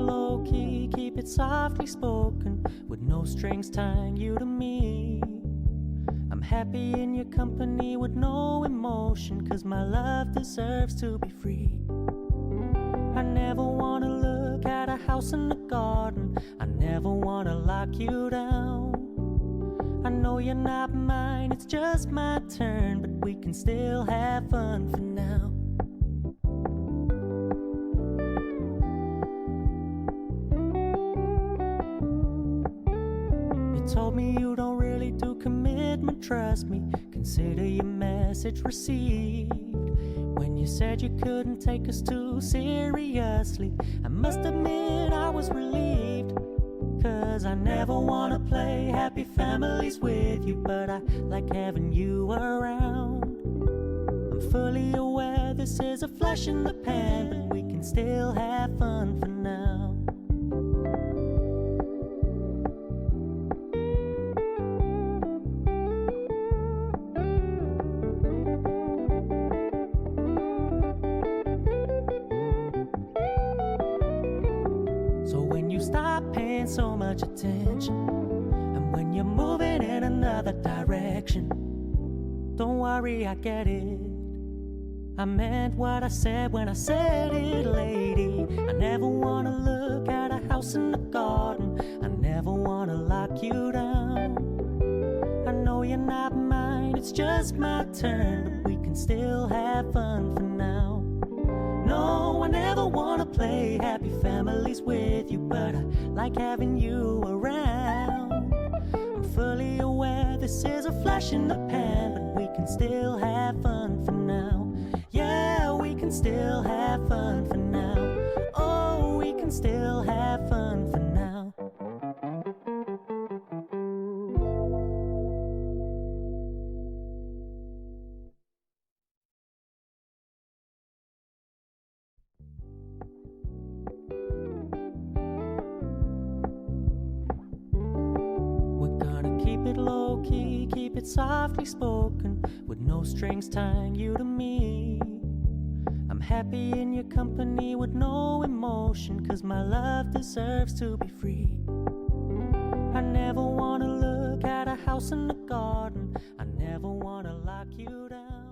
low key, keep it softly spoken, with no strings tying you to me. I'm happy in your company with no emotion, 'cause my love deserves to be free. I never wanna look at a house in the garden, I never wanna lock you down. I know you're not mine, it's just my turn, but we can still have fun for now. You told me you don't really do commitment, trust me, consider your message received. When you said you couldn't take us too seriously, I must admit I was relieved. 'Cause I never wanna play happy families with you, but I like having you around. I'm fully aware this is a flash in the pan, but we can still have fun for now. So when you stop paying so much attention, and when you're moving in another direction, don't worry, I get it. I meant what I said when I said it, lady. I never wanna look at a house in the garden, I never wanna lock you down. I know you're not mine, it's just my turn, but we can still have fun for now. No, I never wanna play happy families with you, but I like having you around. I'm fully aware this is a flash in the pan, but we can still have fun for now. Yeah, we can still have fun for now. Oh, we can still have fun for now. Keep it low key, keep it softly spoken, with no strings tying you to me. I'm happy in your company with no emotion, 'cause my love deserves to be free. I never wanna look at a house in the garden, I never wanna lock you down.